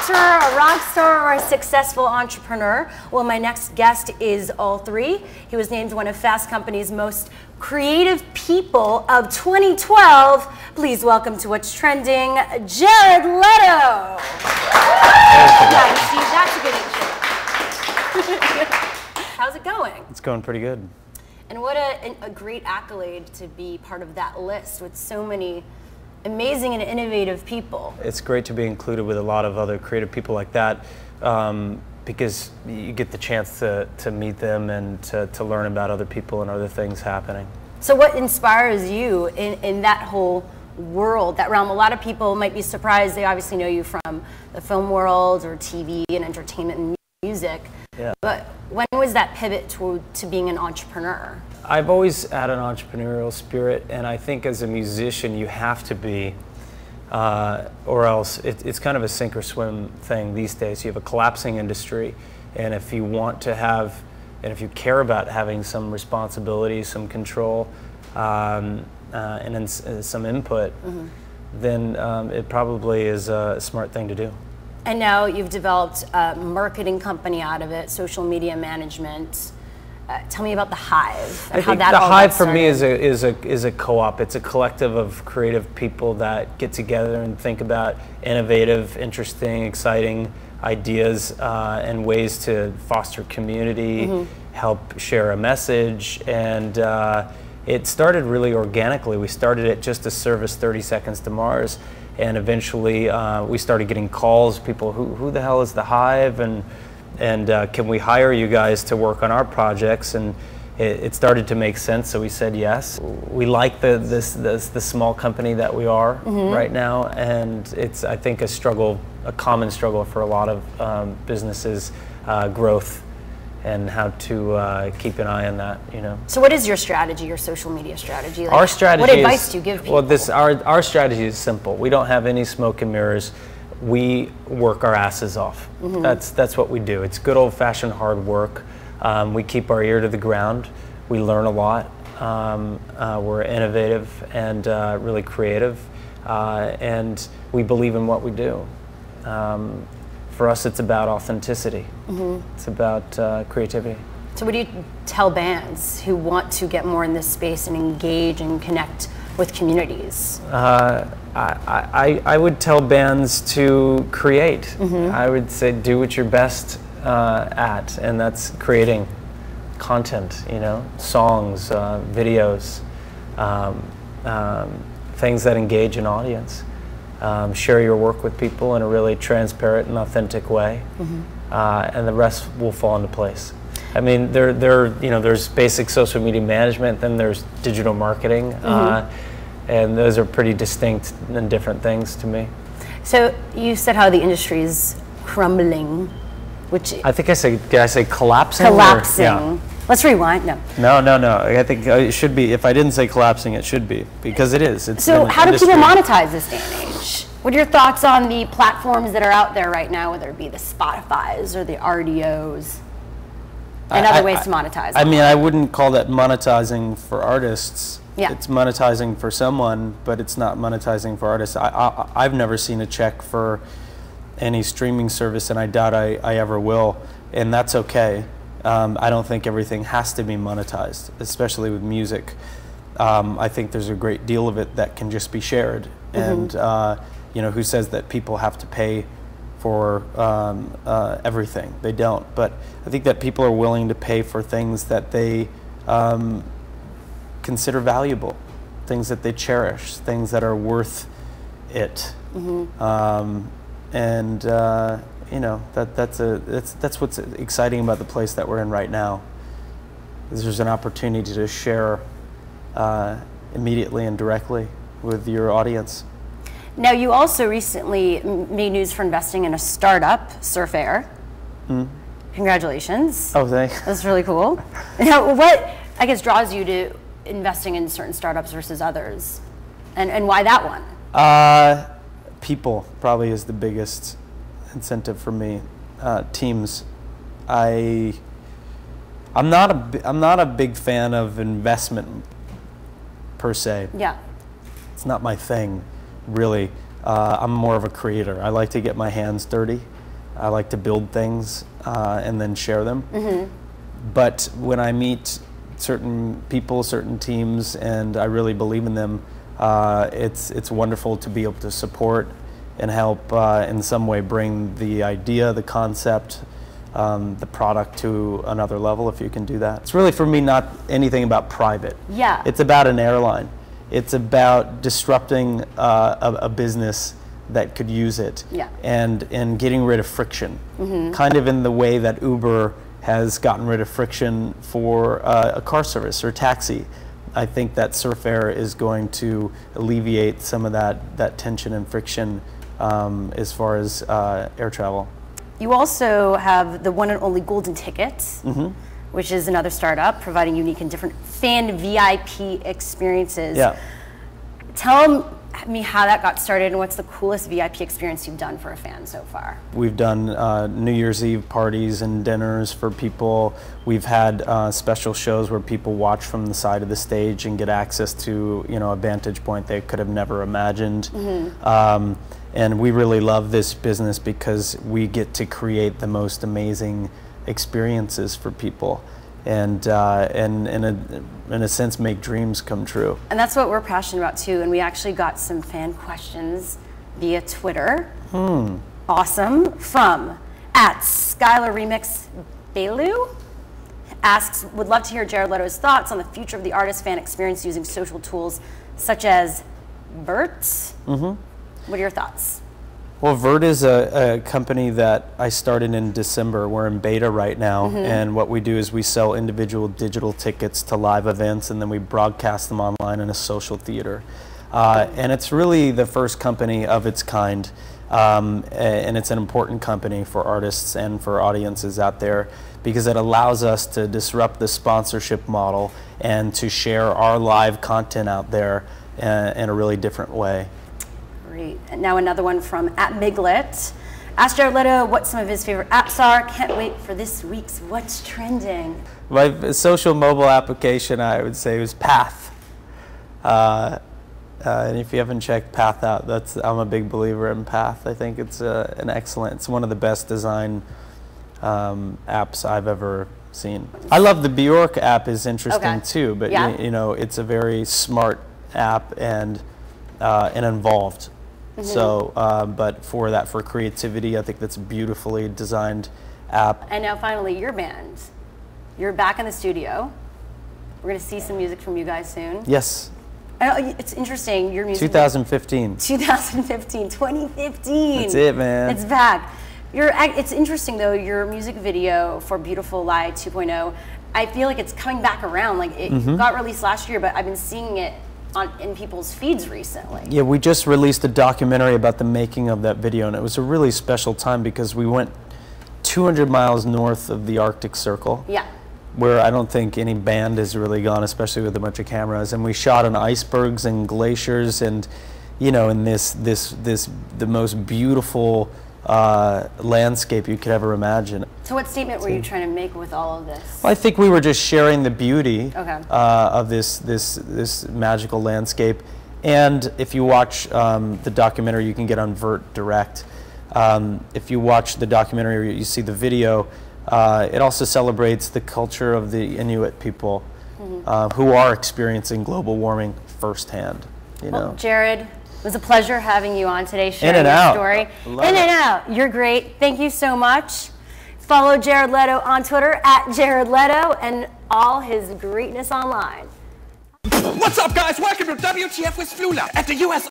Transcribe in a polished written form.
actor, a rock star, or a successful entrepreneur? Well, my next guest is all three. He was named one of Fast Company's most creative people of 2012. Please welcome to What's Trending, Jared Leto. Yeah, see, that's a good intro. How's it going? It's going pretty good. And what a great accolade to be part of that list with so many amazing and innovative people. It's great to be included with a lot of other creative people like that because you get the chance to meet them and to learn about other people and other things happening. So what inspires you in that whole world, that realm? A lot of people might be surprised. They obviously know you from the film world or TV and entertainment and music. Yeah. But when was that pivot to being an entrepreneur? I've always had an entrepreneurial spirit, and I think as a musician you have to be, or else it's kind of a sink or swim thing these days. You have a collapsing industry, and if you want to have, and if you care about having some responsibility, some control, and then some input, then it probably is a smart thing to do. And now you've developed a marketing company out of it, social media management. Tell me about The Hive and how that the all Hive got for me started. is a co-op. It's a collective of creative people that get together and think about innovative, interesting, exciting ideas and ways to foster community, help share a message, and it started really organically. We started it just to service 30 Seconds to Mars, and eventually we started getting calls, people, who the hell is The Hive, and can we hire you guys to work on our projects? And it started to make sense, so we said yes. We like the small company that we are right now, and it's, I think, a common struggle for a lot of businesses, growth, and how to keep an eye on that, you know. So what is your strategy, your social media strategy? Like, our strategy what advice do you give people? Well, our strategy is simple. We don't have any smoke and mirrors. We work our asses off. That's what we do. It's good old-fashioned hard work. We keep our ear to the ground. We learn a lot. We're innovative and really creative, and we believe in what we do. For us, it's about authenticity. It's about creativity. So what do you tell bands who want to get more in this space and engage and connect with communities? I would tell bands to create. I would say do what you're best at, and that's creating content, you know, songs, videos, things that engage an audience. Share your work with people in a really transparent and authentic way, and the rest will fall into place. I mean, there's basic social media management, then there's digital marketing, and those are pretty distinct and different things to me. So you said how the industry is crumbling, which I think did I say collapsing? Collapsing. Yeah. Let's rewind. No. No. I think it should be. If I didn't say collapsing, it should be, because it is. It's so how do people monetize this day and age? What are your thoughts on the platforms that are out there right now, whether it be the Spotifys or the RDOs, and other ways to monetize? I mean, I wouldn't call that monetizing for artists. Yeah. It's monetizing for someone, but it's not monetizing for artists. I've never seen a check for any streaming service, and I doubt I ever will, and that's okay. I don't think everything has to be monetized, especially with music. I think there's a great deal of it that can just be shared, and you know, who says that people have to pay for everything? They don't. But I think that people are willing to pay for things that they consider valuable, things that they cherish, things that are worth it. And you know, that's what's exciting about the place that we're in right now. There's an opportunity to share immediately and directly with your audience. Now, you also recently made news for investing in a startup, Surf Air. Congratulations. Oh, thanks. That's really cool. Now, what, I guess, draws you to investing in certain startups versus others? And why that one? People probably is the biggest incentive for me. Teams. I'm not a big fan of investment per se. Yeah. It's not my thing, really. I'm more of a creator. I like to get my hands dirty. I like to build things and then share them. But when I meet certain people, certain teams, and I really believe in them, it's wonderful to be able to support and help in some way bring the idea, the concept, the product to another level, if you can do that. It's really, for me, not anything about private. Yeah. It's about an airline. It's about disrupting a business that could use it, yeah, and getting rid of friction, kind of in the way that Uber has gotten rid of friction for a car service or taxi. I think that Surf Air is going to alleviate some of that tension and friction as far as air travel. You also have the one and only Golden Tickets, which is another startup providing unique and different fan VIP experiences. Yeah. Tell me how that got started and what's the coolest VIP experience you've done for a fan so far? We've done New Year's Eve parties and dinners for people. We've had special shows where people watch from the side of the stage and get access to, you know, a vantage point they could have never imagined. And we really love this business because we get to create the most amazing experiences for people, and in a sense make dreams come true. And that's what we're passionate about too. And we actually got some fan questions via Twitter. Awesome. From @SkylarRemixBelu asks, would love to hear Jared Leto's thoughts on the future of the artist fan experience using social tools such as Vert. What are your thoughts? Well, Vert is a company that I started in December. We're in beta right now, and what we do is we sell individual digital tickets to live events, and then we broadcast them online in a social theater. And it's really the first company of its kind, and it's an important company for artists and for audiences out there because it allows us to disrupt the sponsorship model and to share our live content out there in a really different way. Great. And now another one from @Miglet. Ask Jared Leto what some of his favorite apps are. Can't wait for this week's What's Trending. My social mobile application, I would say, was Path. And if you haven't checked Path out, I'm a big believer in Path. I think it's it's one of the best design apps I've ever seen. I love the Bjork app is interesting too, but you know, it's a very smart app and involved. So, but for creativity, I think that's a beautifully designed app. And now finally, your band. You're back in the studio. We're going to see some music from you guys soon. Yes. It's interesting, your music. 2015. 2015, 2015. That's it, man. It's back. It's interesting though, your music video for Beautiful Lie 2.0, I feel like it's coming back around. Like it got released last year, but I've been seeing it in people's feeds recently. Yeah, we just released a documentary about the making of that video, and it was a really special time because we went 200 miles north of the Arctic Circle. Yeah. Where I don't think any band has really gone, especially with a bunch of cameras. And we shot on icebergs and glaciers, and you know, in the most beautiful landscape you could ever imagine. So what statement were you trying to make with all of this? Well, I think we were just sharing the beauty of this magical landscape. And if you watch the documentary, you can get on Vert Direct. If you watch the documentary, you see the video. It also celebrates the culture of the Inuit people who are experiencing global warming firsthand. You know, Jared, it was a pleasure having you on today, sharing your story. In and out. You're great. Thank you so much. Follow Jared Leto on Twitter @JaredLeto and all his greatness online. What's up, guys? Welcome to WTF with Flula at the US